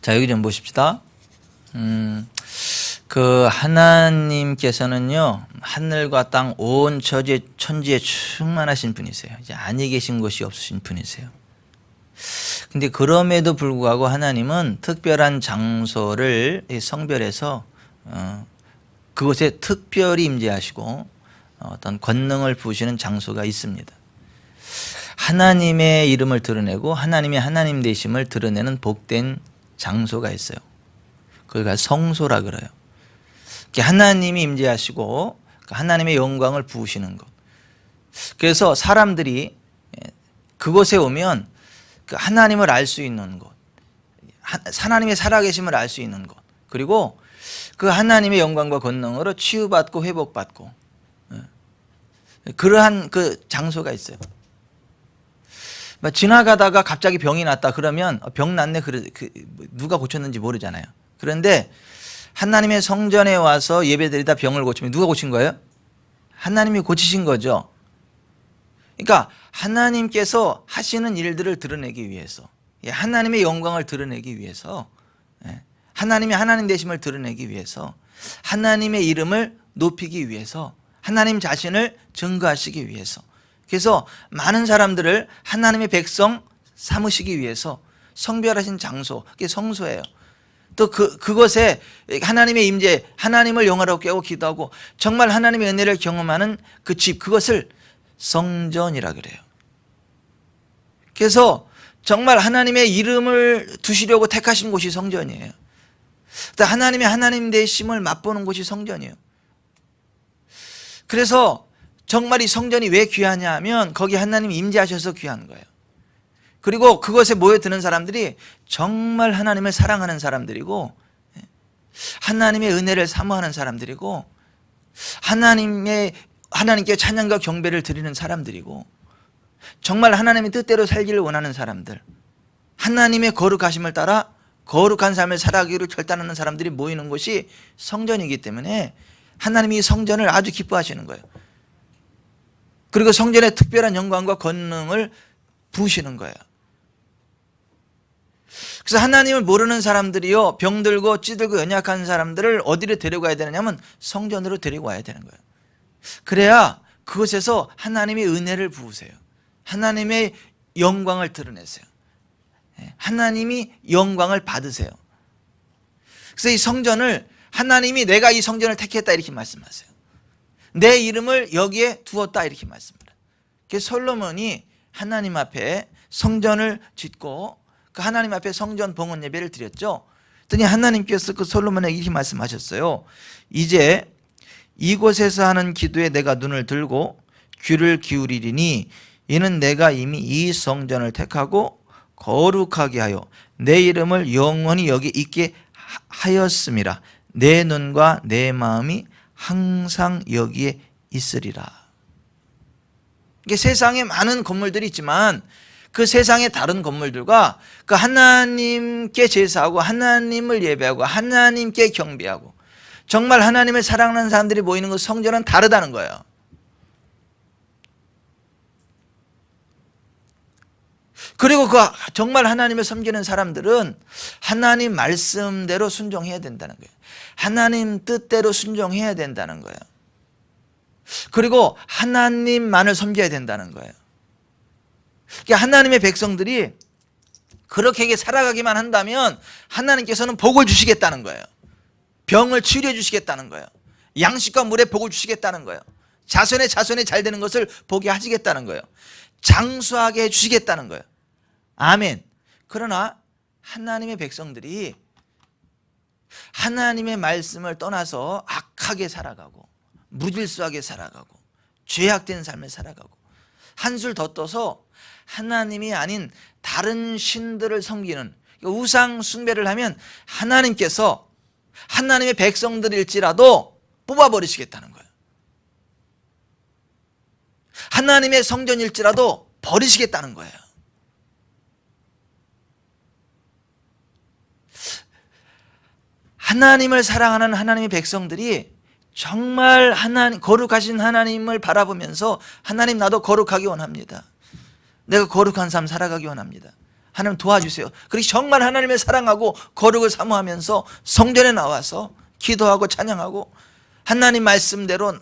자, 여기 좀 보십시다. 그 하나님께서는요, 하늘과 땅 온 천지에 충만하신 분이세요. 이제 아니 계신 곳이 없으신 분이세요. 근데 그럼에도 불구하고 하나님은 특별한 장소를 성별해서 그곳에 특별히 임재하시고 어떤 권능을 부으시는 장소가 있습니다. 하나님의 이름을 드러내고 하나님의 하나님 되심을 드러내는 복된 장소가 있어요. 그걸 성소라 그래요. 하나님이 임재하시고 하나님의 영광을 부으시는 것. 그래서 사람들이 그곳에 오면 하나님을 알 수 있는 곳, 하나님의 살아계심을 알 수 있는 곳, 그리고 그 하나님의 영광과 권능으로 치유받고 회복받고 그러한 그 장소가 있어요. 지나가다가 갑자기 병이 났다 그러면 병 났네, 누가 고쳤는지 모르잖아요. 그런데 하나님의 성전에 와서 예배드리다 병을 고치면 누가 고친 거예요? 하나님이 고치신 거죠. 그러니까 하나님께서 하시는 일들을 드러내기 위해서, 하나님의 영광을 드러내기 위해서, 하나님의 하나님 되심을 드러내기 위해서, 하나님의 이름을 높이기 위해서, 하나님 자신을 증거하시기 위해서, 그래서 많은 사람들을 하나님의 백성 삼으시기 위해서 성별하신 장소, 그게 성소예요. 또 그곳에 하나님의 임재, 하나님을 영화롭게 하고 기도하고 정말 하나님의 은혜를 경험하는 그 집, 그것을 성전이라 그래요. 그래서 정말 하나님의 이름을 두시려고 택하신 곳이 성전이에요. 하나님의 하나님 되심을 맛보는 곳이 성전이에요. 그래서 정말 이 성전이 왜 귀하냐 하면 거기 하나님이 임재하셔서 귀한 거예요. 그리고 그것에 모여드는 사람들이 정말 하나님을 사랑하는 사람들이고 하나님의 은혜를 사모하는 사람들이고 하나님께 찬양과 경배를 드리는 사람들이고 정말 하나님의 뜻대로 살기를 원하는 사람들, 하나님의 거룩하심을 따라 거룩한 삶을 살아가기를 결단하는 사람들이 모이는 곳이 성전이기 때문에 하나님이 성전을 아주 기뻐하시는 거예요. 그리고 성전에 특별한 영광과 권능을 부으시는 거예요. 그래서 하나님을 모르는 사람들이요, 병들고 찌들고 연약한 사람들을 어디로 데려가야 되느냐면 성전으로 데리고 와야 되는 거예요. 그래야 그곳에서 하나님의 은혜를 부으세요. 하나님의 영광을 드러내세요. 하나님이 영광을 받으세요. 그래서 이 성전을 하나님이 내가 이 성전을 택했다 이렇게 말씀하세요. 내 이름을 여기에 두었다 이렇게 말씀합니다. 그래서 솔로몬이 하나님 앞에 성전을 짓고 그 하나님 앞에 성전 봉헌 예배를 드렸죠. 그랬더니 하나님께서 그 솔로몬에게 이렇게 말씀하셨어요. 이제 이곳에서 하는 기도에 내가 눈을 들고 귀를 기울이리니 이는 내가 이미 이 성전을 택하고 거룩하게 하여 내 이름을 영원히 여기 있게 하였음이라. 내 눈과 내 마음이 항상 여기에 있으리라. 이게 세상에 많은 건물들이 있지만 그 세상의 다른 건물들과 그 하나님께 제사하고 하나님을 예배하고 하나님께 경배하고 정말 하나님을 사랑하는 사람들이 모이는 그 성전은 다르다는 거예요. 그리고 그 정말 하나님을 섬기는 사람들은 하나님 말씀대로 순종해야 된다는 거예요. 하나님 뜻대로 순종해야 된다는 거예요. 그리고 하나님만을 섬겨야 된다는 거예요. 그러니까 하나님의 백성들이 그렇게 살아가기만 한다면 하나님께서는 복을 주시겠다는 거예요. 병을 치료해 주시겠다는 거예요. 양식과 물에 복을 주시겠다는 거예요. 자손의 자손이 잘 되는 것을 보게 하시겠다는 거예요. 장수하게 해 주시겠다는 거예요. 아멘. 그러나 하나님의 백성들이 하나님의 말씀을 떠나서 악하게 살아가고 무질서하게 살아가고 죄악된 삶을 살아가고 한술 더 떠서 하나님이 아닌 다른 신들을 섬기는 우상 숭배를 하면 하나님께서 하나님의 백성들일지라도 뽑아버리시겠다는 거예요. 하나님의 성전일지라도 버리시겠다는 거예요. 하나님을 사랑하는 하나님의 백성들이 정말 거룩하신 하나님을 바라보면서 하나님 나도 거룩하기 원합니다. 내가 거룩한 삶 살아가기 원합니다. 하나님 도와주세요. 그렇게 정말 하나님의 사랑하고 거룩을 사모하면서 성전에 나와서 기도하고 찬양하고 하나님 말씀대로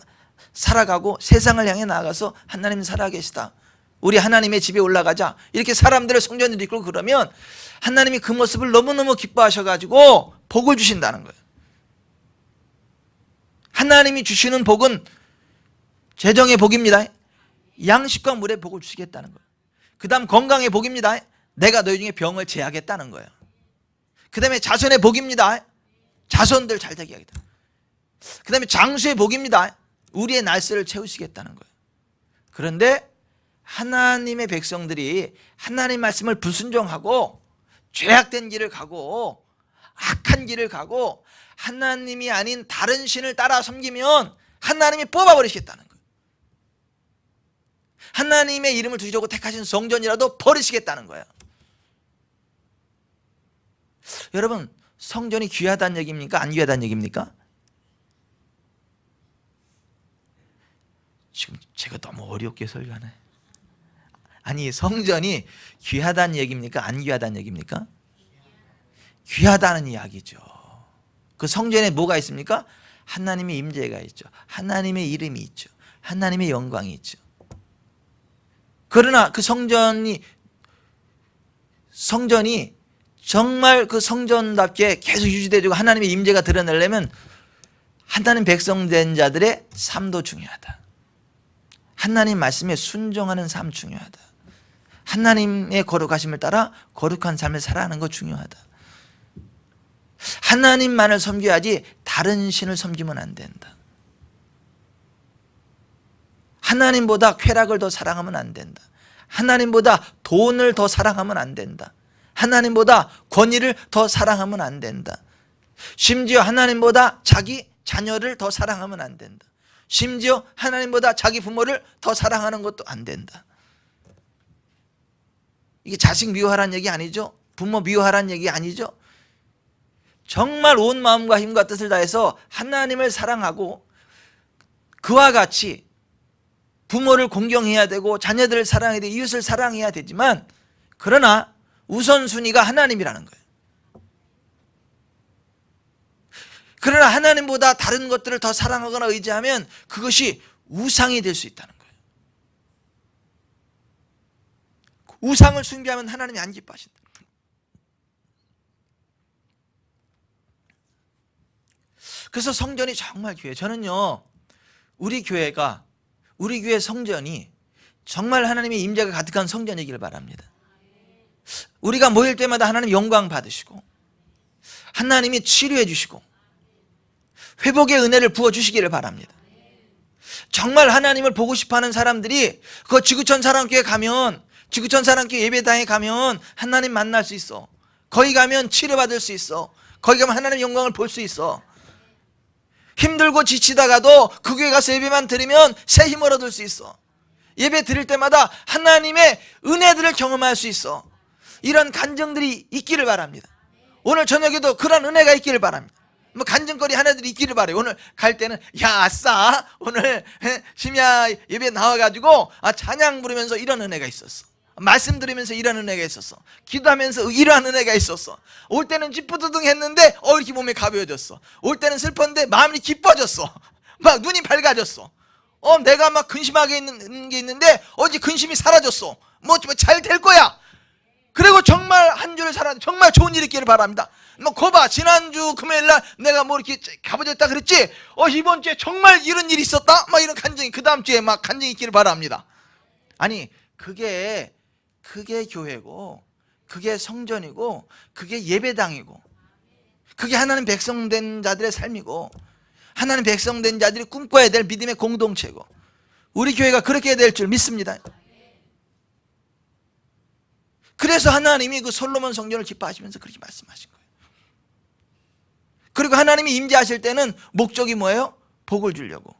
살아가고 세상을 향해 나아가서 하나님 살아계시다, 우리 하나님의 집에 올라가자, 이렇게 사람들을 성전으로 이끌고 그러면 하나님이 그 모습을 너무너무 기뻐하셔가지고 복을 주신다는 거예요. 하나님이 주시는 복은 재정의 복입니다. 양식과 물의 복을 주시겠다는 거예요. 그 다음 건강의 복입니다. 내가 너희 중에 병을 제하겠다는 거예요. 그 다음에 자손의 복입니다. 자손들 잘 되게 하겠다. 그 다음에 장수의 복입니다. 우리의 날씨를 채우시겠다는 거예요. 그런데 하나님의 백성들이 하나님 말씀을 불순종하고 죄악된 길을 가고 악한 길을 가고 하나님이 아닌 다른 신을 따라 섬기면 하나님이 뽑아버리시겠다는 거예요. 하나님의 이름을 두시려고 택하신 성전이라도 버리시겠다는 거예요. 여러분, 성전이 귀하다는 얘기입니까? 안 귀하다는 얘기입니까? 지금 제가 너무 어렵게 설교하네. 아니, 성전이 귀하다는 얘기입니까? 안 귀하다는 얘기입니까? 귀하다는 이야기죠. 그 성전에 뭐가 있습니까? 하나님의 임재가 있죠. 하나님의 이름이 있죠. 하나님의 영광이 있죠. 그러나 그 성전이 정말 그 성전답게 계속 유지되고 하나님의 임재가 드러내려면 하나님 백성 된 자들의 삶도 중요하다. 하나님 말씀에 순종하는 삶 중요하다. 하나님의 거룩하심을 따라 거룩한 삶을 살아가는 거 중요하다. 하나님만을 섬겨야지 다른 신을 섬기면 안 된다. 하나님보다 쾌락을 더 사랑하면 안 된다. 하나님보다 돈을 더 사랑하면 안 된다. 하나님보다 권위를 더 사랑하면 안 된다. 심지어 하나님보다 자기 자녀를 더 사랑하면 안 된다. 심지어 하나님보다 자기 부모를 더 사랑하는 것도 안 된다. 이게 자식 미워하라는 얘기 아니죠? 부모 미워하라는 얘기 아니죠? 정말 온 마음과 힘과 뜻을 다해서 하나님을 사랑하고 그와 같이 부모를 공경해야 되고 자녀들을 사랑해야 되고 이웃을 사랑해야 되지만, 그러나 우선순위가 하나님이라는 거예요. 그러나 하나님보다 다른 것들을 더 사랑하거나 의지하면 그것이 우상이 될 수 있다는 거예요. 우상을 숭배하면 하나님이 안 기뻐하신다. 그래서 성전이 정말 귀해요. 저는요, 우리 교회 성전이 정말 하나님의 임재가 가득한 성전이길 바랍니다. 우리가 모일 때마다 하나님 영광 받으시고 하나님이 치료해 주시고 회복의 은혜를 부어주시기를 바랍니다. 정말 하나님을 보고 싶어하는 사람들이 그 지구촌 사랑교회 가면, 지구촌 사랑교회 예배당에 가면 하나님 만날 수 있어. 거기 가면 치료받을 수 있어. 거기 가면 하나님의 영광을 볼 수 있어. 힘들고 지치다가도 그 교회 가서 예배만 드리면 새 힘을 얻을 수 있어. 예배 드릴 때마다 하나님의 은혜들을 경험할 수 있어. 이런 간증들이 있기를 바랍니다. 오늘 저녁에도 그런 은혜가 있기를 바랍니다. 뭐 간증거리 하나들이 있기를 바라요. 오늘 갈 때는 야 아싸 오늘 심야 예배 나와가지고 찬양 부르면서 이런 은혜가 있었어. 말씀 들으면서 이런 은혜가 있었어. 기도하면서 이러한 은혜가 있었어. 올 때는 찌뿌두둥했는데 이렇게 몸이 가벼워졌어. 올 때는 슬펐는데 마음이 기뻐졌어. 막 눈이 밝아졌어. 내가 막 근심하게 있는 게 있는데 어제 근심이 사라졌어. 뭐 잘 될 거야. 그리고 정말 한 주를 살아 정말 좋은 일이 있기를 바랍니다. 뭐 거봐, 지난주 금요일날 내가 뭐 이렇게 가버졌다 그랬지. 이번 주에 정말 이런 일이 있었다. 막 이런 간증이 그 다음 주에 막 간증이 있기를 바랍니다. 아니 그게 교회고, 그게 성전이고, 그게 예배당이고, 그게 하나님 백성된 자들의 삶이고, 하나님 백성된 자들이 꿈꿔야 될 믿음의 공동체고, 우리 교회가 그렇게 될 줄 믿습니다. 그래서 하나님이 그 솔로몬 성전을 기뻐하시면서 그렇게 말씀하신 거예요. 그리고 하나님이 임재하실 때는 목적이 뭐예요? 복을 주려고.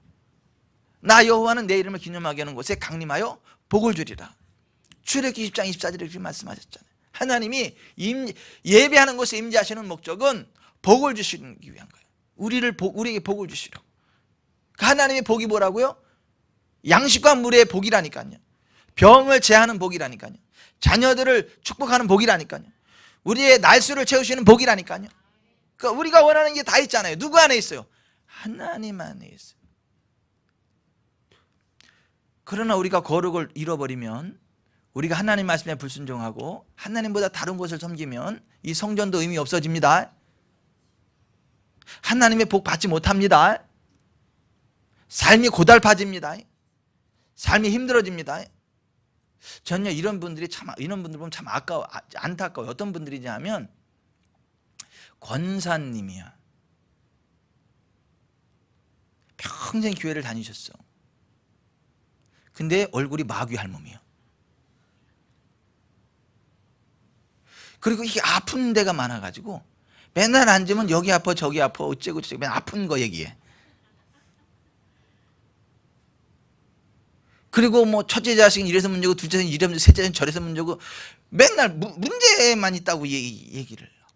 나 여호와는 내 이름을 기념하게 하는 곳에 강림하여 복을 주리라. 출애굽기 20장 24절에 그렇게 말씀하셨잖아요. 하나님이 예배하는 곳에 임재하시는 목적은 복을 주시기 위한 거예요. 우리에게 복을 주시려고. 하나님의 복이 뭐라고요? 양식과 물의 복이라니까요. 병을 제하는 복이라니까요. 자녀들을 축복하는 복이라니까요. 우리의 날수를 채우시는 복이라니까요. 그러니까 우리가 원하는 게 다 있잖아요. 누구 안에 있어요? 하나님 안에 있어요. 그러나 우리가 거룩을 잃어버리면, 우리가 하나님 말씀에 불순종하고 하나님보다 다른 것을 섬기면 이 성전도 의미 없어집니다. 하나님의 복 받지 못합니다. 삶이 고달파집니다. 삶이 힘들어집니다. 전혀 이런 분들 보면 참 안타까워요. 어떤 분들이냐 하면 권사님이야. 평생 교회를 다니셨어. 근데 얼굴이 마귀 할멈이야. 그리고 이게 아픈 데가 많아가지고 맨날 앉으면 여기 아파 저기 아파 어째고 저째고 맨날 아픈 거 얘기해. 그리고 뭐 첫째 자식은 이래서 문제고 둘째 자식은 이래서 문제고 셋째 자식은 저래서 문제고 맨날 문제만 있다고 얘기를 하고.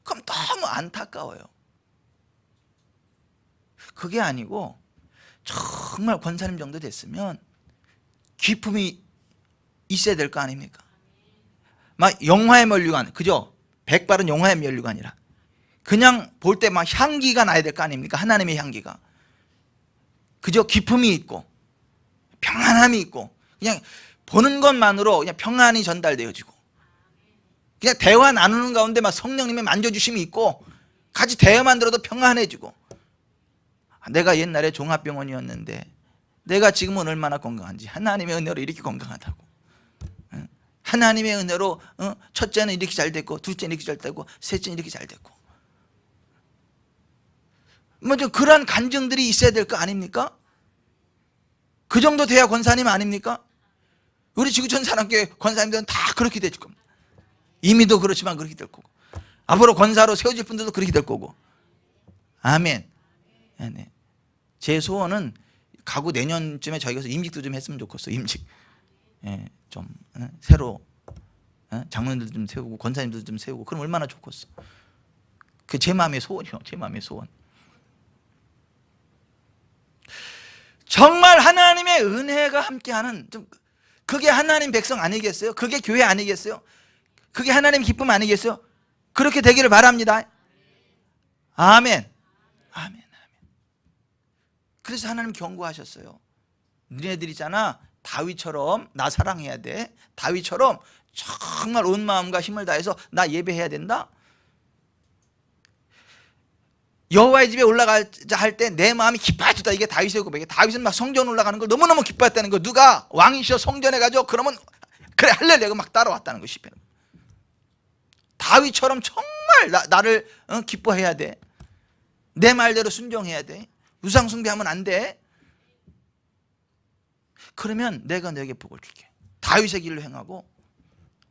그럼 너무 안타까워요. 그게 아니고 정말 권사님 정도 됐으면 기품이 있어야 될 거 아닙니까? 막 영화의 면류관, 그죠? 백발은 영화의 면류가 아니라 그냥 볼 때 막 향기가 나야 될 거 아닙니까? 하나님의 향기가. 그죠? 기품이 있고 평안함이 있고 그냥 보는 것만으로 그냥 평안이 전달되어지고 그냥 대화 나누는 가운데 막 성령님의 만져주심이 있고 같이 대화만 들어도 평안해지고. 내가 옛날에 종합병원이었는데 내가 지금은 얼마나 건강한지 하나님의 은혜로 이렇게 건강하다고. 하나님의 은혜로 첫째는 이렇게 잘 됐고 둘째는 이렇게 잘 됐고 셋째는 이렇게 잘 됐고. 먼저 그러한 간증들이 있어야 될 거 아닙니까? 그 정도 돼야 권사님 아닙니까? 우리 지구촌 사람께 권사님들은 다 그렇게 될 겁니다. 이미도 그렇지만 그렇게 될 거고 앞으로 권사로 세워질 분들도 그렇게 될 거고. 아멘. 네. 제 소원은 가고 내년쯤에 저희 가서 임직도 좀 했으면 좋겠어. 임직. 예, 좀 새로 장로님들 좀 세우고 권사님들 좀 세우고 그럼 얼마나 좋겠어. 그 제 마음의 소원이요. 제 마음의 소원. 정말 하나님의 은혜가 함께하는, 그게 하나님 백성 아니겠어요? 그게 교회 아니겠어요? 그게 하나님 기쁨 아니겠어요? 그렇게 되기를 바랍니다. 아멘. 아멘. 그래서 하나님 경고하셨어요. 너희들 있잖아, 다윗처럼 나 사랑해야 돼. 다윗처럼 정말 온 마음과 힘을 다해서 나 예배해야 된다. 여호와의 집에 올라가자 할 때 내 마음이 기뻐하다. 이게 다윗의 고백이에요. 다윗은 막 성전 올라가는 걸 너무너무 기뻐했다는 거. 누가 왕이시여 성전에 가죠? 그러면 그래 할렐루야 막 따라왔다는 거. 시편. 다윗처럼 정말 나를 기뻐해야 돼. 내 말대로 순종해야 돼. 우상 숭배하면 안 돼. 그러면 내가 너에게 복을 줄게. 다윗의 길로 행하고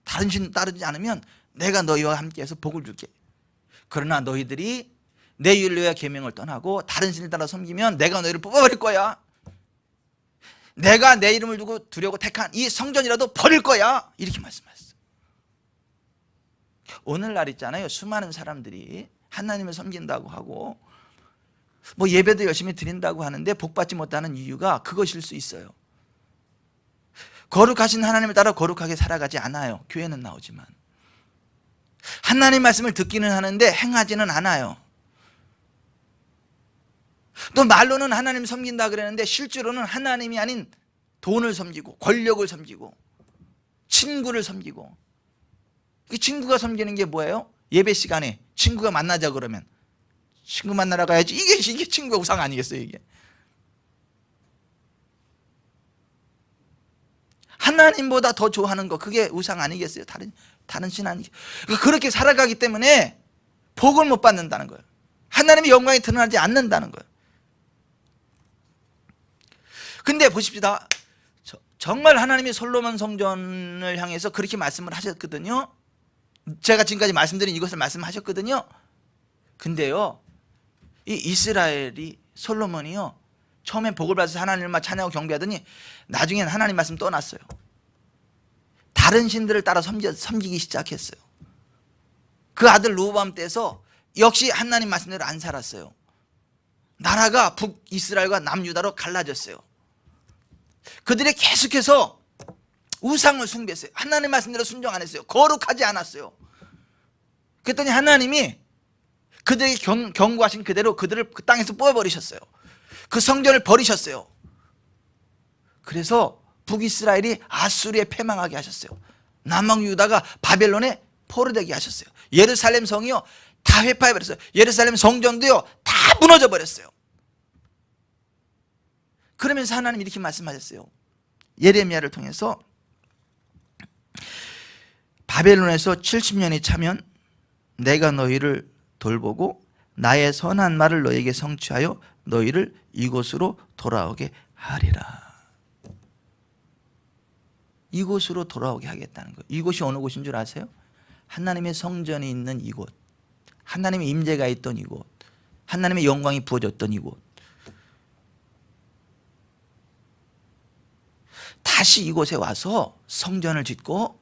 다른 신 따르지 않으면 내가 너희와 함께해서 복을 줄게. 그러나 너희들이 내 율례와 계명을 떠나고 다른 신을 따라 섬기면 내가 너희를 뽑아버릴 거야. 내가 내 이름을 두고 두려고 택한 이 성전이라도 버릴 거야. 이렇게 말씀하셨어요. 오늘날 있잖아요, 수많은 사람들이 하나님을 섬긴다고 하고 뭐 예배도 열심히 드린다고 하는데 복받지 못하는 이유가 그것일 수 있어요. 거룩하신 하나님을 따라 거룩하게 살아가지 않아요. 교회는 나오지만 하나님 말씀을 듣기는 하는데 행하지는 않아요. 또 말로는 하나님 섬긴다 그랬는데 실제로는 하나님이 아닌 돈을 섬기고 권력을 섬기고 친구를 섬기고. 이 친구가 섬기는 게 뭐예요? 예배 시간에 친구가 만나자 그러면 친구 만나러 가야지. 이게 친구가 우상 아니겠어요? 이게 하나님보다 더 좋아하는 거, 그게 우상 아니겠어요? 다른 신 아니겠어요? 그렇게 살아가기 때문에 복을 못 받는다는 거예요. 하나님의 영광이 드러나지 않는다는 거예요. 근데 보십시다. 정말 하나님이 솔로몬 성전을 향해서 그렇게 말씀을 하셨거든요. 제가 지금까지 말씀드린 이것을 말씀하셨거든요. 근데요, 이 이스라엘이, 솔로몬이요, 처음엔 복을 받아서 하나님만 찬양하고 경배하더니 나중엔 하나님 말씀 떠났어요. 다른 신들을 따라 섬기기 시작했어요. 그 아들 르호보암 때에서 역시 하나님 말씀대로 안 살았어요. 나라가 북이스라엘과 남유다로 갈라졌어요. 그들이 계속해서 우상을 숭배했어요. 하나님 말씀대로 순종 안 했어요. 거룩하지 않았어요. 그랬더니 하나님이 그들에게 경고하신 그대로 그들을 그 땅에서 뽑아버리셨어요. 그 성전을 버리셨어요. 그래서 북이스라엘이 아수리에 패망하게 하셨어요. 남방 유다가 바벨론에 포로되게 하셨어요. 예루살렘 성이요 다 회파해버렸어요. 예루살렘 성전도요 다 무너져 버렸어요. 그러면서 하나님 이렇게 말씀하셨어요. 예레미야를 통해서 바벨론에서 70년이 차면 내가 너희를 돌보고 나의 선한 말을 너희에게 성취하여 너희를 이곳으로 돌아오게 하리라. 이곳으로 돌아오게 하겠다는 거예요. 이곳이 어느 곳인 줄 아세요? 하나님의 성전이 있는 이곳, 하나님의 임재가 있던 이곳, 하나님의 영광이 부어졌던 이곳. 다시 이곳에 와서 성전을 짓고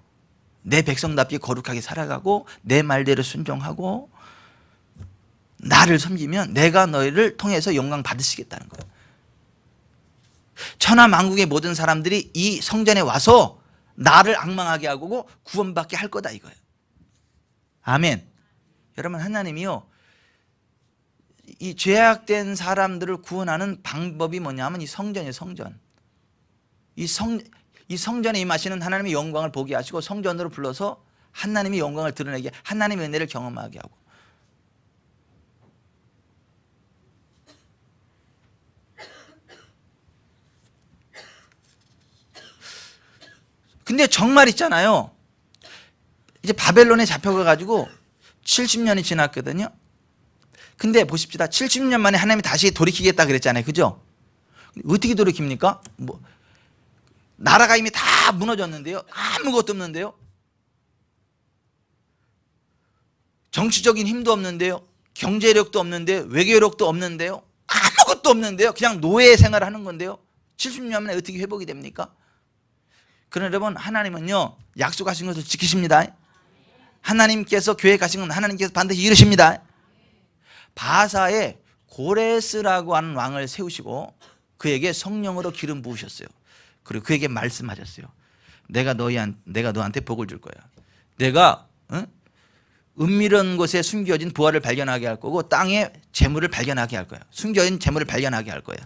내 백성답게 거룩하게 살아가고 내 말대로 순종하고 나를 섬기면 내가 너희를 통해서 영광 받으시겠다는 거예요. 천하 만국의 모든 사람들이 이 성전에 와서 나를 앙망하게 하고 구원받게 할 거다 이거예요. 아멘. 여러분, 하나님이요 이 죄악된 사람들을 구원하는 방법이 뭐냐면 이 성전이에요. 성전. 이 성전에 임하시는 하나님의 영광을 보게 하시고 성전으로 불러서 하나님의 영광을 드러내게, 하나님의 은혜를 경험하게 하고. 근데 정말 있잖아요. 이제 바벨론에 잡혀가가지고 70년이 지났거든요. 근데 보십시다. 70년 만에 하나님이 다시 돌이키겠다 그랬잖아요. 그죠? 어떻게 돌이킵니까? 뭐 나라가 이미 다 무너졌는데요. 아무것도 없는데요. 정치적인 힘도 없는데요. 경제력도 없는데요. 외교력도 없는데요. 아무것도 없는데요. 그냥 노예 생활을 하는 건데요. 70년 만에 어떻게 회복이 됩니까? 그러나 여러분, 하나님은요 약속하신 것을 지키십니다. 하나님께서 교회 가신 건 하나님께서 반드시 이루십니다. 바사에 고레스라고 하는 왕을 세우시고 그에게 성령으로 기름 부으셨어요. 그리고 그에게 말씀하셨어요. 내가 너한테 복을 줄 거야. 내가 은밀한 곳에 숨겨진 부활을 발견하게 할 거고 땅에 재물을 발견하게 할 거야. 숨겨진 재물을 발견하게 할 거야.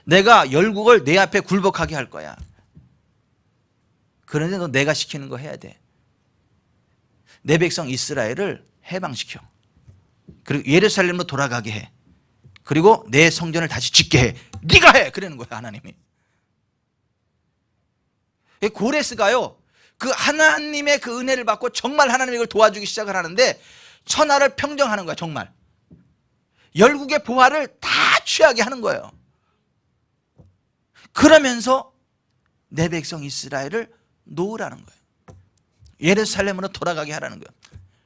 내가 열국을 내 앞에 굴복하게 할 거야. 그런데 너 내가 시키는 거 해야 돼. 내 백성 이스라엘을 해방시켜. 그리고 예루살렘으로 돌아가게 해. 그리고 내 성전을 다시 짓게 해. 네가 해. 그러는 거야 하나님이. 고레스가요 그 하나님의 그 은혜를 받고 정말 하나님이 이걸 도와주기 시작을 하는데 천하를 평정하는 거야. 정말 열국의 보화를 다 취하게 하는 거예요. 그러면서 내 백성 이스라엘을 놓으라는 거예요. 예루살렘으로 돌아가게 하라는 거예요.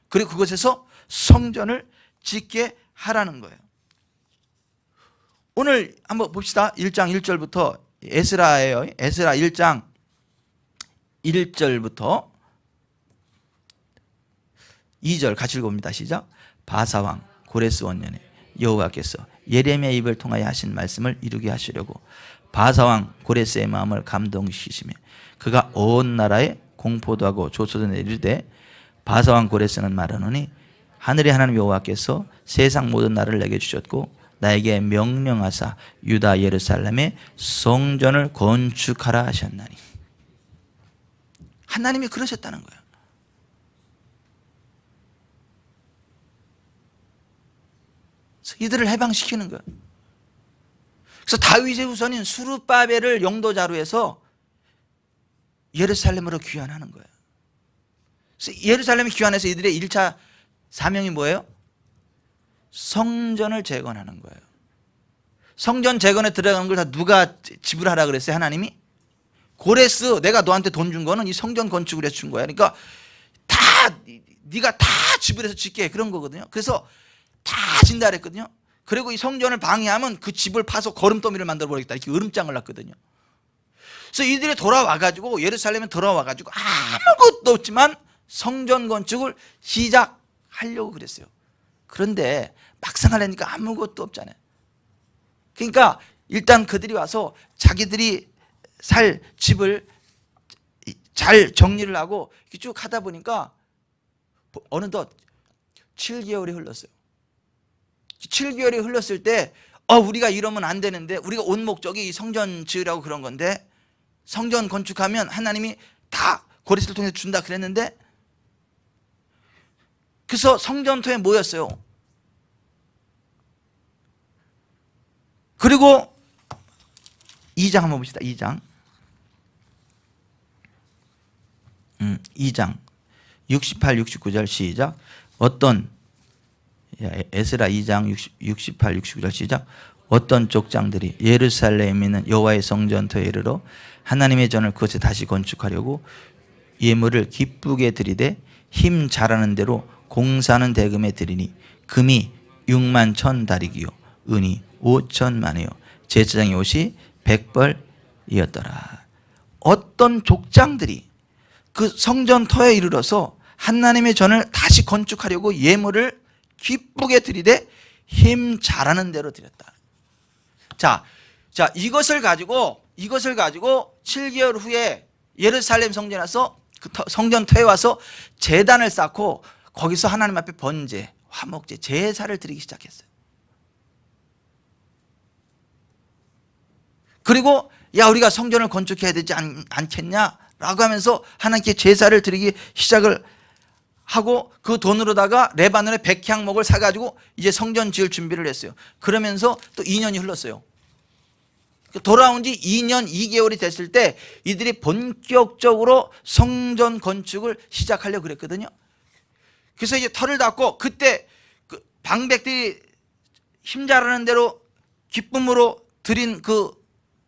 그리고 그곳에서 성전을 짓게 하라는 거예요. 오늘 한번 봅시다. 1장 1절부터 에스라예요. 에스라 1장 1절부터 2절 같이 읽어봅니다. 시작. 바사왕 고레스 원년에 여호와께서 예레미야 입을 통하여 하신 말씀을 이루게 하시려고 바사왕 고레스의 마음을 감동시키시며 그가 온 나라에 공포도 하고 조소도 내리되 바사왕 고레스는 말하노니 하늘의 하나님 여호와께서 세상 모든 나라를 내게 주셨고 나에게 명령하사 유다 예루살렘에 성전을 건축하라 하셨나니. 하나님이 그러셨다는 거예요. 그래서 이들을 해방시키는 거예요. 그래서 다윗의 후손인 수르바벨을 영도자로 해서 예루살렘으로 귀환하는 거예요. 그래서 예루살렘에 귀환해서 이들의 1차 사명이 뭐예요? 성전을 재건하는 거예요. 성전 재건에 들어가는 걸 다 누가 지불하라 그랬어요? 하나님이? 고레스 내가 너한테 돈 준 거는 이 성전 건축을 해서 준 거야. 그러니까 다 네가 다 지불해서 짓게 해. 그런 거거든요. 그래서 다 진다 그랬거든요. 그리고 이 성전을 방해하면 그 집을 파서 거름더미를 만들어 버리겠다. 이렇게 으름장을 놨거든요. 그래서 이들이 돌아와가지고 예루살렘에 돌아와가지고 아무것도 없지만 성전 건축을 시작하려고 그랬어요. 그런데 막상 하려니까 아무것도 없잖아요. 그러니까 일단 그들이 와서 자기들이 살 집을 잘 정리를 하고 이렇게 쭉 하다 보니까 어느덧 7개월이 흘렀어요. 7개월이 흘렀을 때 우리가 이러면 안 되는데, 우리가 온 목적이 성전 지으라고 그런 건데, 성전 건축하면 하나님이 다 고레스를 통해서 준다 그랬는데, 그래서 성전터에 모였어요. 그리고 2장 한번 봅시다. 2장 68, 69절 시작. 에스라 2장 68, 69절 시작. 어떤 족장들이 예루살렘에 있는 여호와의 성전터에 이르러 하나님의 전을 그것에 다시 건축하려고 예물을 기쁘게 드리되 힘 잘하는 대로 공사하는 대금에 드리니 금이 6만 1,000다리기요 은이 5천만이요 제사장의 옷이 100벌이었더라. 어떤 족장들이 그 성전터에 이르러서 하나님의 전을 다시 건축하려고 예물을 기쁘게 드리되 힘 잘하는 대로 드렸다. 자, 이것을 가지고 7개월 후에 예루살렘 성전에 와서 그 성전터에 와서 제단을 쌓고 거기서 하나님 앞에 번제, 화목제, 제사를 드리기 시작했어요. 그리고 우리가 성전을 건축해야 되지 않겠냐라고 하면서 하나님께 제사를 드리기 시작을 하고, 그 돈으로다가 레바논의 백향목을 사가지고 이제 성전 지을 준비를 했어요. 그러면서 또 2년이 흘렀어요. 돌아온 지 2년 2개월이 됐을 때 이들이 본격적으로 성전 건축을 시작하려고 그랬거든요. 그래서 이제 터를 닫고, 그때 그 방백들이 힘 잘하는 대로 기쁨으로 드린 그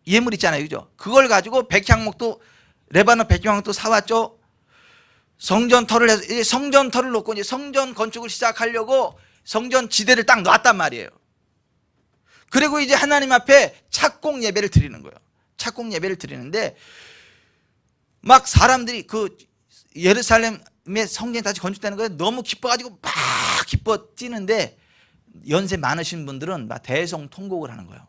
예물 있잖아요, 그죠? 그걸 가지고 백향목도, 레바논 백향목도 사왔죠. 성전터를 해서 이제 성전터를 놓고 이제 성전 건축을 시작하려고 성전 지대를 딱 놨단 말이에요. 그리고 이제 하나님 앞에 착공 예배를 드리는 거예요. 착공 예배를 드리는데, 막 사람들이 그 예루살렘의 성전이 다시 건축되는 거에 너무 기뻐가지고 막 기뻐 뛰는데, 연세 많으신 분들은 막 대성통곡을 하는 거예요.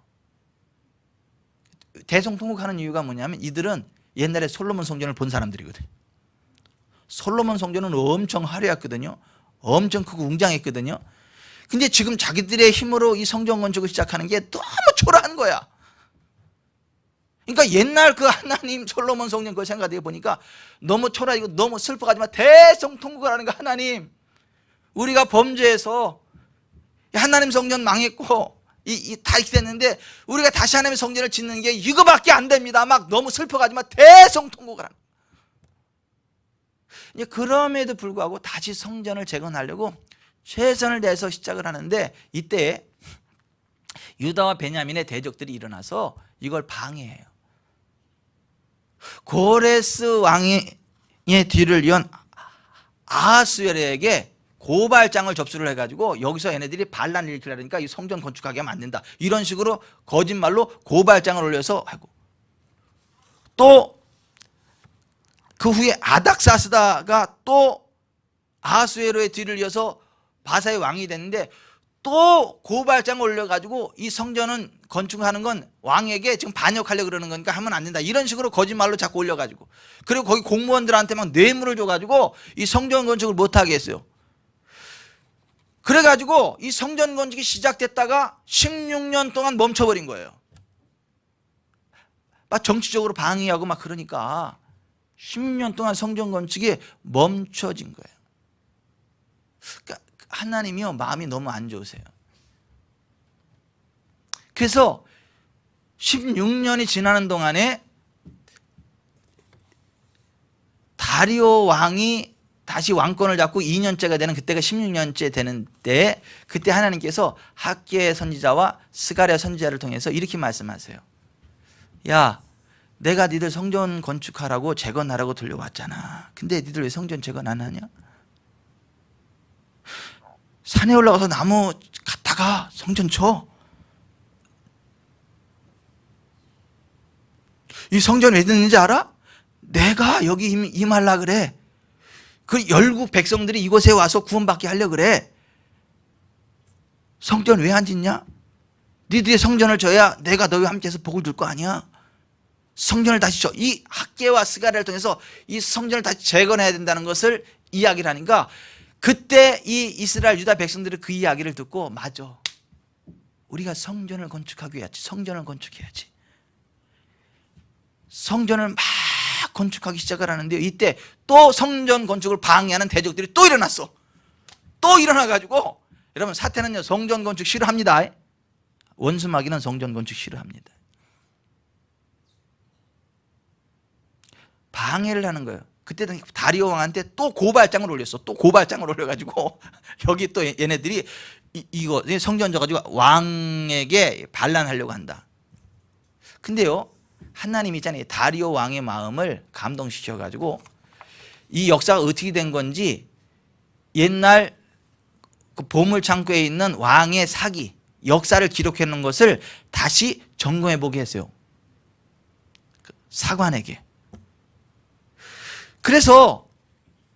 대성통곡하는 이유가 뭐냐면, 이들은 옛날에 솔로몬 성전을 본 사람들이거든요. 솔로몬 성전은 엄청 화려했거든요. 엄청 크고 웅장했거든요. 근데 지금 자기들의 힘으로 이 성전 건축을 시작하는 게 너무 초라한 거야. 그러니까 옛날 그 하나님 솔로몬 성전 그거 생각해 보니까 너무 초라하고 너무 슬퍼가지만 대성통곡을 하는 거, 하나님 우리가 범죄해서 하나님 성전 망했고 다 이렇게 됐는데 우리가 다시 하나님의 성전을 짓는 게 이거밖에 안 됩니다. 막 너무 슬퍼가지만 대성통곡을 하는 거야. 그럼에도 불구하고 다시 성전을 재건하려고 최선을 다해서 시작을 하는데, 이때 유다와 베냐민의 대적들이 일어나서 이걸 방해해요. 고레스 왕의 뒤를 이은 아하스웨르에게 고발장을 접수를 해가지고 여기서 얘네들이 반란을 일으키려니까 이 성전 건축하게 하면 안 된다, 이런 식으로 거짓말로 고발장을 올려서 하고, 또 그 후에 아닥사스다가 또 아하스웨르의 뒤를 이어서 바사의 왕이 됐는데, 또 고발장을 올려가지고 이 성전은 건축하는 건 왕에게 지금 반역하려고 그러는 거니까 하면 안 된다, 이런 식으로 거짓말로 자꾸 올려가지고, 그리고 거기 공무원들한테 막 뇌물을 줘가지고 이 성전 건축을 못하게 했어요. 그래가지고 이 성전 건축이 시작됐다가 16년 동안 멈춰버린 거예요. 막 정치적으로 방해하고 막 그러니까 16년 동안 성전 건축이 멈춰진 거예요. 그러니까 하나님이요, 마음이 너무 안 좋으세요. 그래서 16년이 지나는 동안에 다리오 왕이 다시 왕권을 잡고 2년째가 되는 그때가 16년째 되는 때, 그때 하나님께서 학개 선지자와 스가랴 선지자를 통해서 이렇게 말씀하세요. 야, 내가 니들 성전 건축하라고 재건하라고 들려왔잖아. 근데 니들 왜 성전 재건 안 하냐? 산에 올라가서 나무 갖다가 성전 쳐. 이 성전 왜 듣는지 알아? 내가 여기 임하려 그래. 그 열국 백성들이 이곳에 와서 구원받게 하려 그래. 성전 왜 안 짓냐? 니들이 성전을 져야 내가 너희와 함께해서 복을 줄 거 아니야. 성전을 다시 이 학개와 스가랴를 통해서 이 성전을 다시 재건해야 된다는 것을 이야기를 하니까 그때 이 이스라엘 유다 백성들이 그 이야기를 듣고 맞아, 우리가 성전을 건축하기 위해 성전을 건축해야지. 성전을 막 건축하기 시작을 하는데 이때 또 성전 건축을 방해하는 대적들이 또 일어났어. 또 일어나가지고, 여러분 사태는요, 성전 건축 싫어합니다. 원수 마귀는 성전 건축 싫어합니다. 방해를 하는 거예요. 그때는 다리오 왕한테 또 고발장을 올렸어. 또 고발장을 올려가지고 여기 또 얘네들이 이거 성전 져가지고 왕에게 반란하려고 한다. 근데요, 하나님 있잖아요, 다리오 왕의 마음을 감동시켜가지고 이 역사가 어떻게 된 건지 옛날 그 보물창고에 있는 왕의 사기 역사를 기록해 놓은 것을 다시 점검해 보게 했어요, 사관에게. 그래서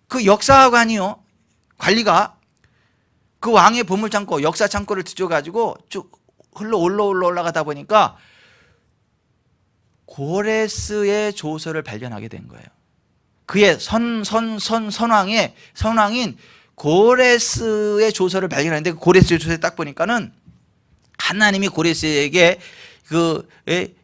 그 역사관이요, 관리가 그 왕의 보물창고, 역사창고를 뒤져가지고 쭉 올라가다 보니까 고레스의 조서를 발견하게 된 거예요. 그의 선왕인 고레스의 조서를 발견했는데, 그 고레스의 조서에 딱 보니까는 하나님이 고레스에게 그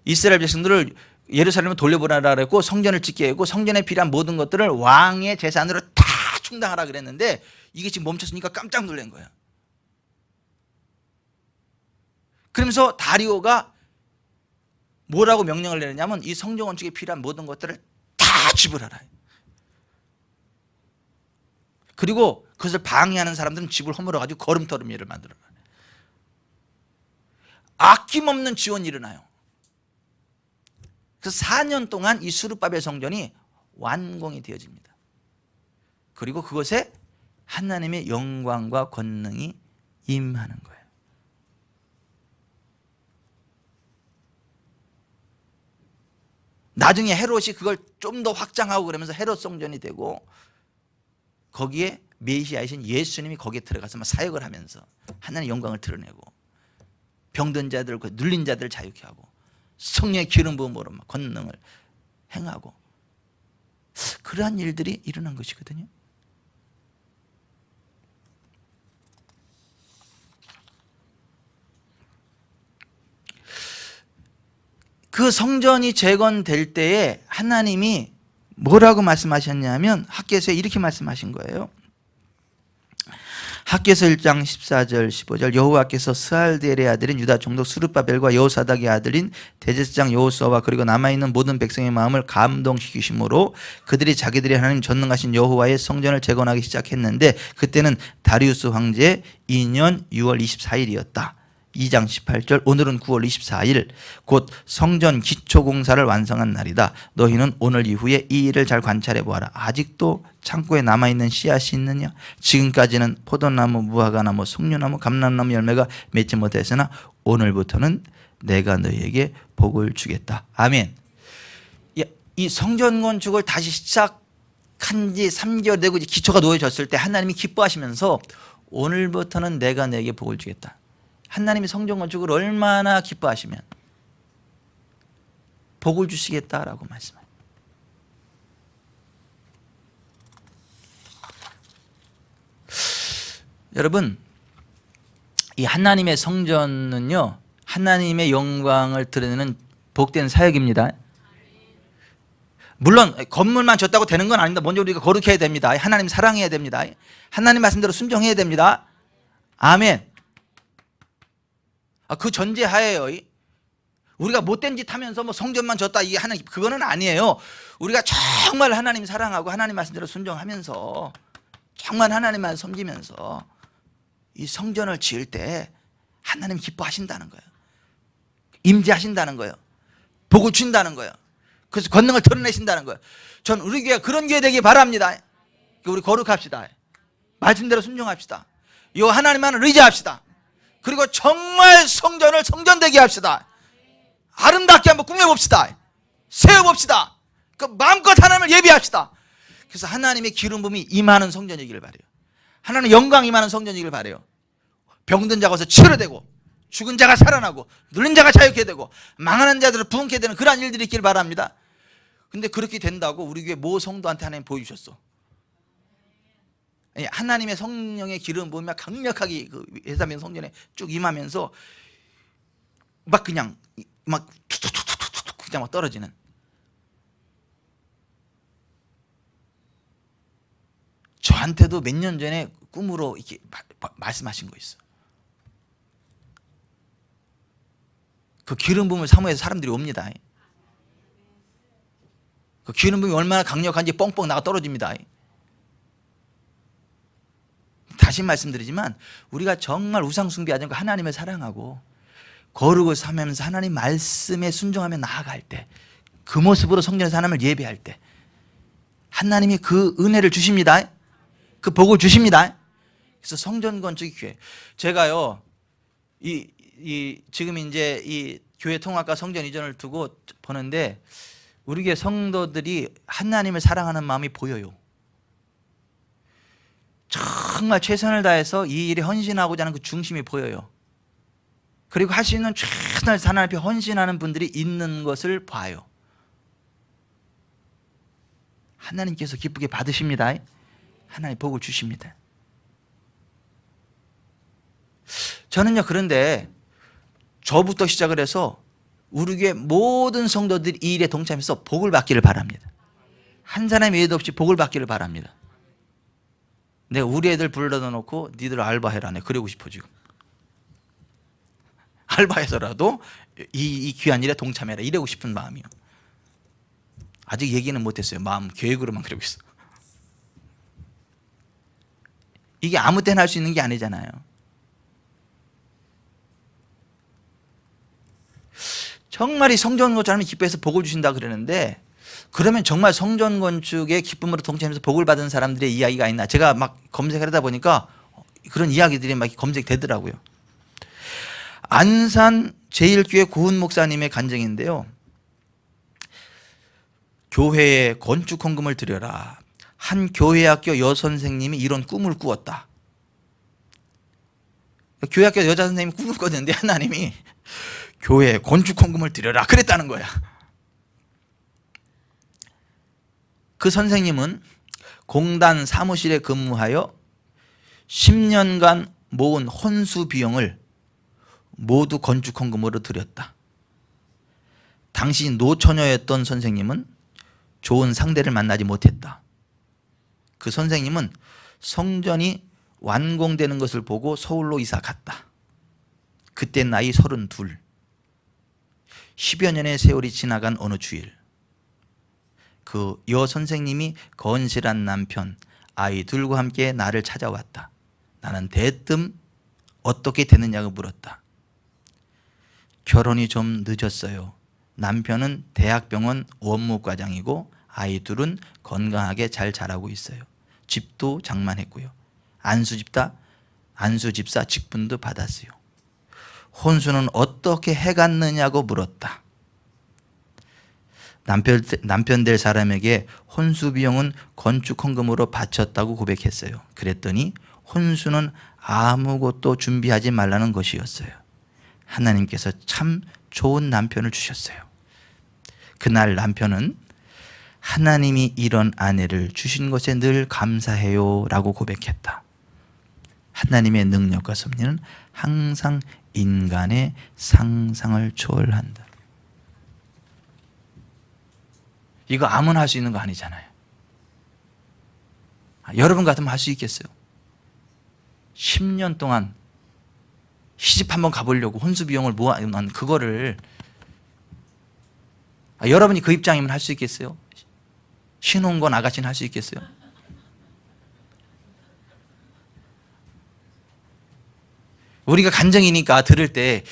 이스라엘 백성들을 예루살렘을 돌려보내라 그랬고, 성전을 짓게 했고, 성전에 필요한 모든 것들을 왕의 재산으로 다 충당하라 그랬는데, 이게 지금 멈췄으니까 깜짝 놀란 거예요. 그러면서 다리오가 뭐라고 명령을 내렸냐면, 이 성전 건축에 필요한 모든 것들을 다 지불하라. 그리고 그것을 방해하는 사람들은 집을 허물어가지고 거름터름이를 만들어라. 아낌없는 지원이 일어나요. 그래서 4년 동안 이 스룹바벨 성전이 완공이 되어집니다. 그리고 그것에 하나님의 영광과 권능이 임하는 거예요. 나중에 헤롯이 그걸 좀 더 확장하고 그러면서 헤롯 성전이 되고, 거기에 메시아이신 예수님이 거기에 들어가서 막 사역을 하면서 하나님의 영광을 드러내고, 병든 자들, 눌린 자들을 자유케 하고, 성령의 기름 부음으로 막 권능을 행하고, 그러한 일들이 일어난 것이거든요. 그 성전이 재건될 때에 하나님이 뭐라고 말씀하셨냐면, 학개서에 이렇게 말씀하신 거예요. 학개서 1장 14절 15절, 여호와께서 스알디엘의 아들인 유다 총독 스룹바벨과 여호사닥의 아들인 대제사장 여호수아와 그리고 남아있는 모든 백성의 마음을 감동시키심으로 그들이 자기들이 하나님 전능하신 여호와의 성전을 재건하기 시작했는데, 그때는 다리우스 황제 2년 6월 24일이었다. 2장 18절, 오늘은 9월 24일 곧 성전 기초공사를 완성한 날이다. 너희는 오늘 이후에 이 일을 잘 관찰해 보아라. 아직도 창고에 남아있는 씨앗이 있느냐? 지금까지는 포도나무, 무화과나무, 석류나무, 감람나무 열매가 맺지 못했으나 오늘부터는 내가 너희에게 복을 주겠다. 아멘. 이 성전 건축을 다시 시작한 지 3개월 되고 기초가 놓여졌을 때 하나님이 기뻐하시면서 오늘부터는 내가 너에게 복을 주겠다. 하나님이 성전 건축을 얼마나 기뻐하시면 복을 주시겠다라고 말씀합니다. 여러분, 이 하나님의 성전은요, 하나님의 영광을 드러내는 복된 사역입니다. 물론 건물만 졌다고 되는 건 아닙니다. 먼저 우리가 거룩해야 됩니다. 하나님 사랑해야 됩니다. 하나님 말씀대로 순종해야 됩니다. 아멘. 그 전제하에요, 우리가 못된 짓 하면서 뭐 성전만 졌다 이게 하는, 그거는 아니에요. 우리가 정말 하나님 사랑하고 하나님 말씀대로 순종하면서 정말 하나님만 섬기면서 이 성전을 지을 때 하나님 기뻐하신다는 거예요. 임재하신다는 거예요. 복을 주신다는 거예요. 그래서 권능을 드러내신다는 거예요. 전 우리 교회가 그런 교회 되기 바랍니다. 우리 거룩합시다. 말씀대로 순종합시다. 이 하나님만을 의지합시다. 그리고 정말 성전을 성전되게 합시다. 아름답게 한번 꾸며봅시다. 세워봅시다. 그 마음껏 하나님을 예비합시다. 그래서 하나님의 기름 부음이 임하는 성전이기를 바라요. 하나님의 영광이 임하는 성전이기를 바라요. 병든 자가 와서 치료되고, 죽은 자가 살아나고 눌린 자가 자유케 되고 망하는 자들을 부흥케 되는 그러한 일들이 있길 바랍니다. 근데 그렇게 된다고 우리 교회 모 성도한테 하나님 보여주셨어. 하나님의 성령의 기름 부으면 강력하게 그 예사면 성전에 쭉 임하면서 막 그냥 막 툭툭툭툭툭 그냥 막 떨어지는. 저한테도 몇 년 전에 꿈으로 이렇게 말씀하신 거 있어. 그 기름 부음을 사모해서 사람들이 옵니다. 그 기름 부음이 얼마나 강력한지 뻥뻥 나가 떨어집니다. 다시 말씀드리지만 우리가 정말 우상 숭배하지 않고 하나님을 사랑하고 거룩을 삼으면서 하나님 말씀에 순종하며 나아갈 때, 그 모습으로 성전에서 하나님을 예배할 때 하나님이 그 은혜를 주십니다. 그 복을 주십니다. 그래서 성전 건축이 귀해. 제가요 지금 이제 이 교회 통합과 성전 이전을 두고 보는데 우리 교회 성도들이 하나님을 사랑하는 마음이 보여요. 정말 최선을 다해서 이 일에 헌신하고자 하는 그 중심이 보여요. 그리고 할 수 있는 최선을 다해서 하나님 앞에 헌신하는 분들이 있는 것을 봐요. 하나님께서 기쁘게 받으십니다. 하나님 복을 주십니다. 저는요, 그런데 저부터 시작을 해서 우리 교회 모든 성도들이 이 일에 동참해서 복을 받기를 바랍니다. 한 사람 외에도 없이 복을 받기를 바랍니다. 내가 우리 애들 불러다 놓고 니들 알바해라, 네 그러고 싶어 지금. 알바해서라도 이 귀한 일에 동참해라 이러고 싶은 마음이요. 아직 얘기는 못했어요. 마음 계획으로만 그러고 있어. 이게 아무 때나 할 수 있는 게 아니잖아요. 정말 이 성전 건축하면 기뻐해서 복을 주신다 그러는데, 그러면 정말 성전 건축의 기쁨으로 동참해서 복을 받은 사람들의 이야기가 있나? 제가 막 검색을 하다 보니까 그런 이야기들이 막 검색되더라고요. 안산 제1교회 고은 목사님의 간증인데요. 교회에 건축 헌금을 드려라. 한 교회학교 여선생님이 이런 꿈을 꾸었다. 교회학교 여자 선생님이 꿈을 꿨는데 하나님이 교회에 건축 헌금을 드려라 그랬다는 거야. 그 선생님은 공단 사무실에 근무하여 10년간 모은 혼수 비용을 모두 건축 헌금으로 드렸다. 당시 노처녀였던 선생님은 좋은 상대를 만나지 못했다. 그 선생님은 성전이 완공되는 것을 보고 서울로 이사 갔다. 그때 나이 32. 10여 년의 세월이 지나간 어느 주일, 그 여 선생님이 건실한 남편, 아이들과 함께 나를 찾아왔다. 나는 대뜸 어떻게 되느냐고 물었다. 결혼이 좀 늦었어요. 남편은 대학병원 원무과장이고 아이들은 건강하게 잘 자라고 있어요. 집도 장만했고요. 안수집사 직분도 받았어요. 혼수는 어떻게 해갔느냐고 물었다. 남편 될 사람에게 혼수 비용은 건축 헌금으로 바쳤다고 고백했어요. 그랬더니 혼수는 아무것도 준비하지 말라는 것이었어요. 하나님께서 참 좋은 남편을 주셨어요. 그날 남편은 하나님이 이런 아내를 주신 것에 늘 감사해요 라고 고백했다. 하나님의 능력과 섭리는 항상 인간의 상상을 초월한다. 이거 아무나 할 수 있는 거 아니잖아요. 여러분 같으면 할 수 있겠어요? 10년 동안 시집 한번 가보려고 혼수 비용을 모아놓은 그거를 여러분이 그 입장이면 할 수 있겠어요? 신혼건 아가씨는 할 수 있겠어요? 우리가 간증이니까 들을 때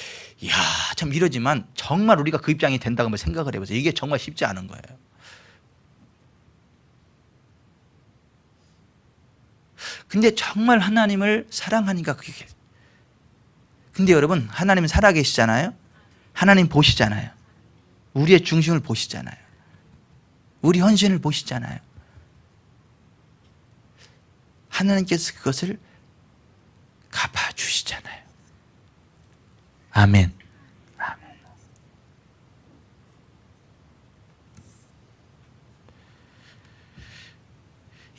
이야 참 이러지만 정말 우리가 그 입장이 된다고 한번 생각을 해보세요. 이게 정말 쉽지 않은 거예요. 근데 정말 하나님을 사랑하니까 그게. 근데 여러분 하나님은 살아계시잖아요. 하나님 보시잖아요. 우리의 중심을 보시잖아요. 우리 헌신을 보시잖아요. 하나님께서 그것을 갚아주시잖아요. 아멘. 아멘.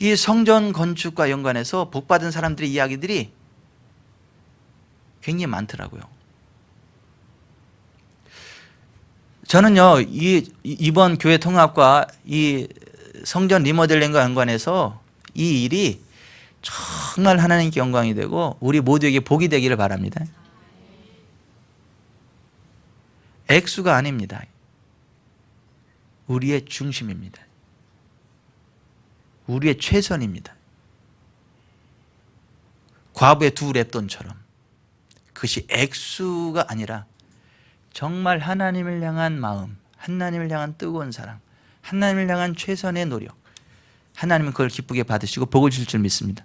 이 성전 건축과 연관해서 복받은 사람들의 이야기들이 굉장히 많더라고요. 저는요, 이번 교회 통합과 이 성전 리모델링과 연관해서 이 일이 정말 하나님께 영광이 되고 우리 모두에게 복이 되기를 바랍니다. 액수가 아닙니다. 우리의 중심입니다. 우리의 최선입니다. 과부의 두 랩돈처럼 그것이 액수가 아니라 정말 하나님을 향한 마음, 하나님을 향한 뜨거운 사랑, 하나님을 향한 최선의 노력, 하나님은 그걸 기쁘게 받으시고 복을 주실 줄 믿습니다.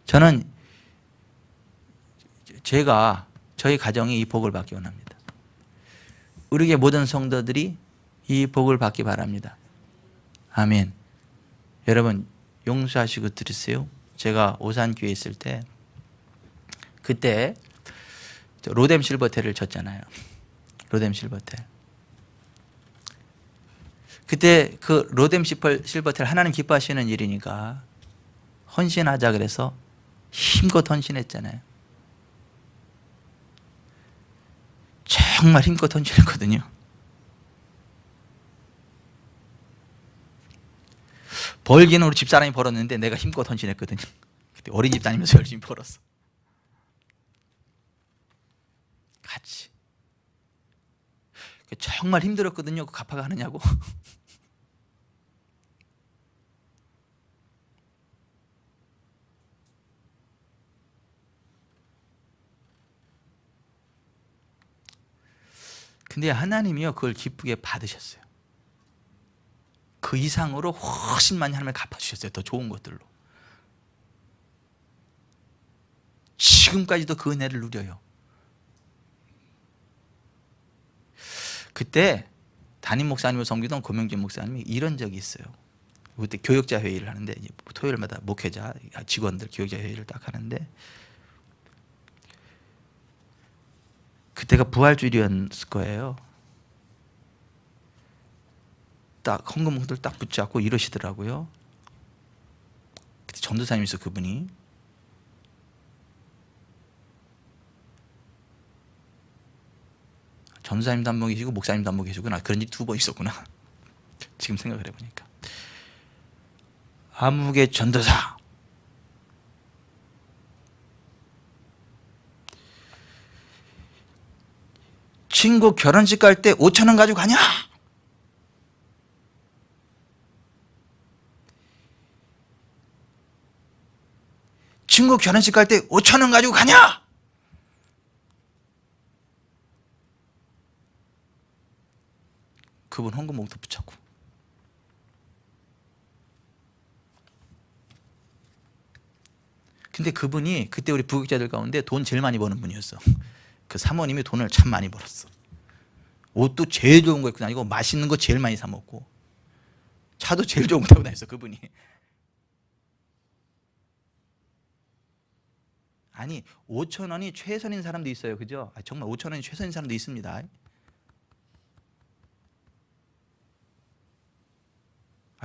저는 저희 가정이 이 복을 받기 원합니다. 우리의 모든 성도들이 이 복을 받기 바랍니다. 아멘. 여러분 용서하시고 들으세요. 제가 오산교회에 있을 때 그때 로뎀 실버텔을 쳤잖아요. 로뎀 실버텔. 그때 그 로뎀 실버텔 하나님 기뻐하시는 일이니까 헌신하자 그래서 힘껏 헌신했잖아요. 정말 힘껏 헌신했거든요. 벌기는 우리 집사람이 벌었는데 내가 힘껏 헌신했거든요. 그때 어린이집 다니면서 열심히 벌었어. 같이. 정말 힘들었거든요. 그 갚아가느냐고. 근데 하나님이요 그걸 기쁘게 받으셨어요. 그 이상으로 훨씬 많이 하나님을 갚아주셨어요. 더 좋은 것들로. 지금까지도 그 은혜를 누려요. 그때 담임 목사님을 섬기던 고명진 목사님이 이런 적이 있어요. 그때 교역자 회의를 하는데 토요일마다 목회자 직원들 교역자 회의를 딱 하는데 그때가 부활주일이었을 거예요. 딱 헌금봉투를 딱 붙잡고 이러시더라고요. 그때 전도사님이 있어 그분이. 전도사님도 한 번 계시고 목사님도 한 번 계시구나. 그런 일이 두 번 있었구나. 지금 생각을 해보니까. 아무개 전도사. 친구 결혼식 갈 때 5,000원 가지고 가냐? 친구 결혼식 갈 때 5,000원 가지고 가냐? 그분 헌금봉투 붙잡고. 근데 그분이 그때 우리 부역자들 가운데 돈 제일 많이 버는 분이었어. 그 사모님이 돈을 참 많이 벌었어. 옷도 제일 좋은 거 입고 다니고 맛있는 거 제일 많이 사 먹고 차도 제일 좋은 거 타고 다녔어 그분이. 아니 5,000원이 최선인 사람도 있어요. 그죠? 정말 5,000원이 최선인 사람도 있습니다.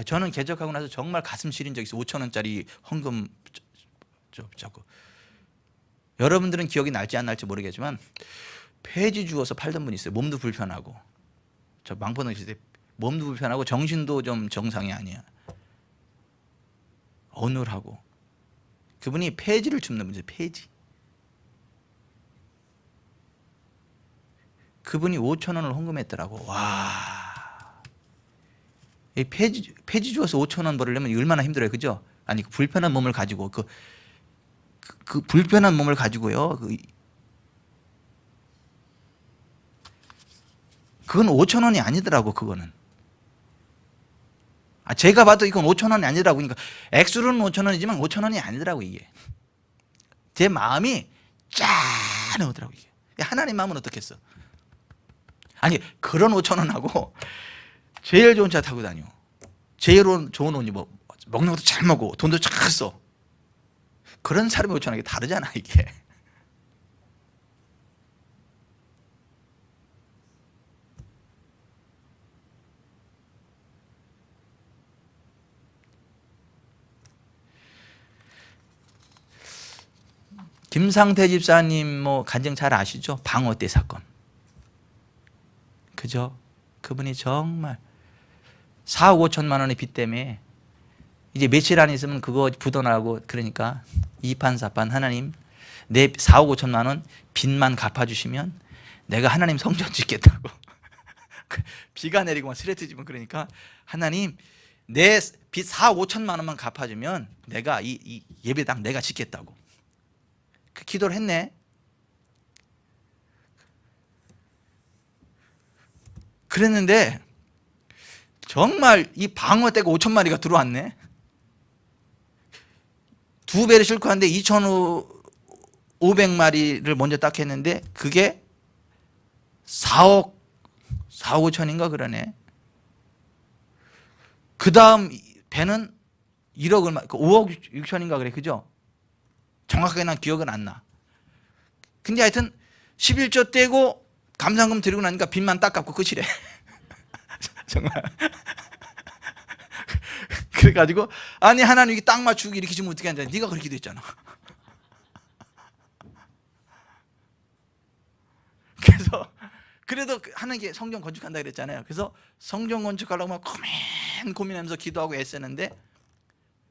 저는 개척하고 나서 정말 가슴 시린 적이 있어요. 5,000원짜리 헌금 자꾸. 여러분들은 기억이 날지 안 날지 모르겠지만 폐지 주워서 팔던 분이 있어요. 몸도 불편하고 저 망포동 있을 때 몸도 불편하고 정신도 좀 정상이 아니야. 어눌하고 그분이 폐지를 줍는 분이에요. 폐지. 그분이 5,000원을 헌금했더라고. 와. 이 폐지 주워서 5,000원 벌으려면 얼마나 힘들어요. 그죠? 아니 그 불편한 몸을 가지고 그 불편한 몸을 가지고요. 그건 5,000원이 아니더라고. 그거는. 제가 봐도 이건 5,000원이 아니더라고. 그러니까 액수로는 5,000원이지만 5,000원이 아니더라고 이게. 제 마음이 짠하더라고 이게. 하나님 마음은 어떻겠어? 아니 그런 5,000원하고 제일 좋은 차 타고 다녀. 제일 좋은 옷 입어. 먹는 것도 잘 먹고 돈도 잘 써. 그런 사람이 5,000원이 다르잖아 이게. 김상태 집사님 뭐 간증 잘 아시죠? 방어대 사건. 그죠? 그분이 정말 4억 5천만 원의 빚 때문에 이제 며칠 안 있으면 그거 부도나고, 그러니까 이판사판 하나님 내 4억 5천만 원 빚만 갚아주시면 내가 하나님 성전 짓겠다고. 비가 내리고 막 스레트지면, 그러니까 하나님 내 빚 4억 5천만 원만 갚아주면 내가 이 예배당 내가 짓겠다고 그 기도를 했네. 그랬는데 정말 이 방어대가 5천마리가 들어왔네. 2배를 싣고 왔는데 2,500마리를 먼저 딱 했는데 그게 4억 5천인가 그러네. 그 다음 배는 1억 얼마, 5억 6천인가 그래. 그죠? 정확하게 난 기억은 안 나. 근데 하여튼 11조 떼고 감상금 드리고 나니까 빚만 딱 갚고 끝이래. 정말. 그래가지고 아니 하나님 이게 딱 맞추고 이렇게 주면 어떻게 하냐. 네가 그렇게 기도했잖아. 그래서 그래도 하나님께 성전 건축한다 그랬잖아요. 그래서 성전 건축하려고 막 고민하면서 기도하고 애쓰는데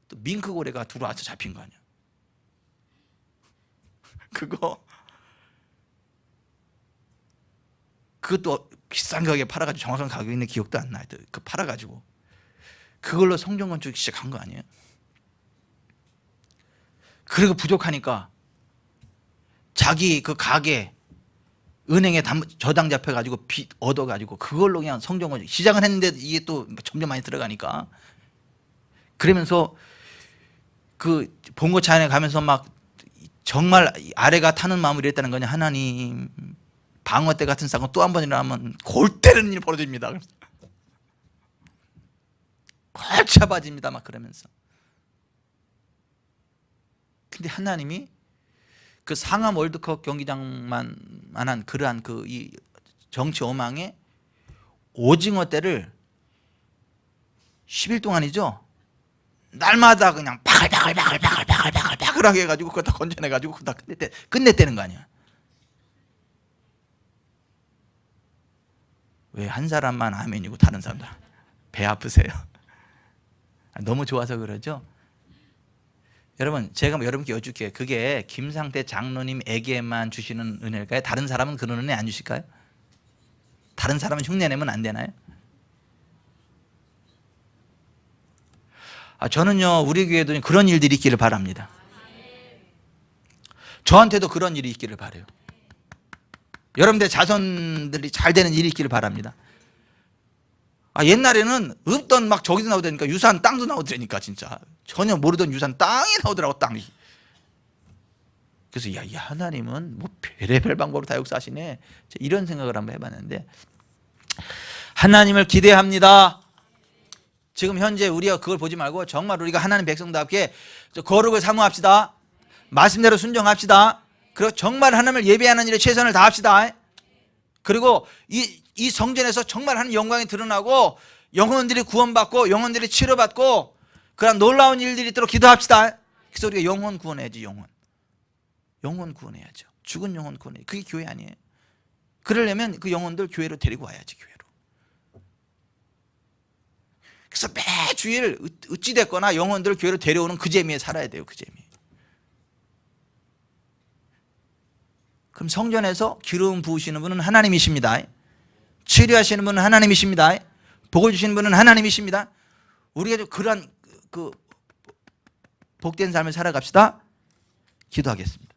또 밍크고래가 들어와서 잡힌 거 아니야. 그것도 비싼 가격에 팔아가지고 정확한 가격 있는 기억도 안 나요. 그 팔아가지고 그걸로 성전 건축 시작한 거 아니에요? 그리고 부족하니까 자기 그 가게 은행에 저당 잡혀가지고 빚 얻어가지고 그걸로 그냥 성전 건축 시작은 했는데 이게 또 점점 많이 들어가니까 그러면서 그 봉고차에 가면서 막 정말 아래가 타는 마음으로 이랬다는 거냐. 하나님 방어대 같은 사건 또 한 번 일어나면 골 때리는 일이 벌어집니다. 골치 아파집니다. 막 그러면서. 근데 하나님이 그 상암 월드컵 경기장만한 그러한 그 이 정치 오망에 오징어 떼를 10일 동안이죠. 날마다 그냥 바글바글하게 해가지고 그거 다 건져내가지고 그거 다 끝냈다는 거 아니야. 왜 한 사람만 아멘이고 다른 사람들 배 아프세요? 너무 좋아서 그러죠. 여러분 제가 여러분께 여쭐게요. 그게 김상태 장로님에게만 주시는 은혜일까요? 다른 사람은 그런 은혜 안 주실까요? 다른 사람은 흉내내면 안 되나요? 저는요 우리 교회도 그런 일들이 있기를 바랍니다. 저한테도 그런 일이 있기를 바라요. 여러분들 자손들이 잘 되는 일이 있기를 바랍니다. 옛날에는 없던 막 저기도 나오다니까 유산 땅도 나오더라니까 진짜 전혀 모르던 유산 땅이 나오더라고. 땅이. 그래서 야 하나님은 뭐 별의별 방법으로 다 역사하시네 이런 생각을 한번 해봤는데 하나님을 기대합니다. 지금 현재 우리가 그걸 보지 말고 정말 우리가 하나님 백성답게 거룩을 사모합시다. 말씀대로 순종합시다. 그리고 정말 하나님을 예배하는 일에 최선을 다합시다. 그리고 이 성전에서 정말 하나님 영광이 드러나고 영혼들이 구원받고 영혼들이 치료받고 그런 놀라운 일들이 있도록 기도합시다. 그래서 우리가 영혼 구원해야지. 영혼 구원해야죠. 죽은 영혼 구원해야지. 그게 교회 아니에요. 그러려면 그 영혼들 교회로 데리고 와야지. 교회로. 그래서 매주일 어찌됐거나 영혼들을 교회로 데려오는 그 재미에 살아야 돼요. 그 재미. 그럼 성전에서 기름 부으시는 분은 하나님이십니다. 치료하시는 분은 하나님이십니다. 복을 주시는 분은 하나님이십니다. 우리가 그러한 그 복된 삶을 살아갑시다. 기도하겠습니다.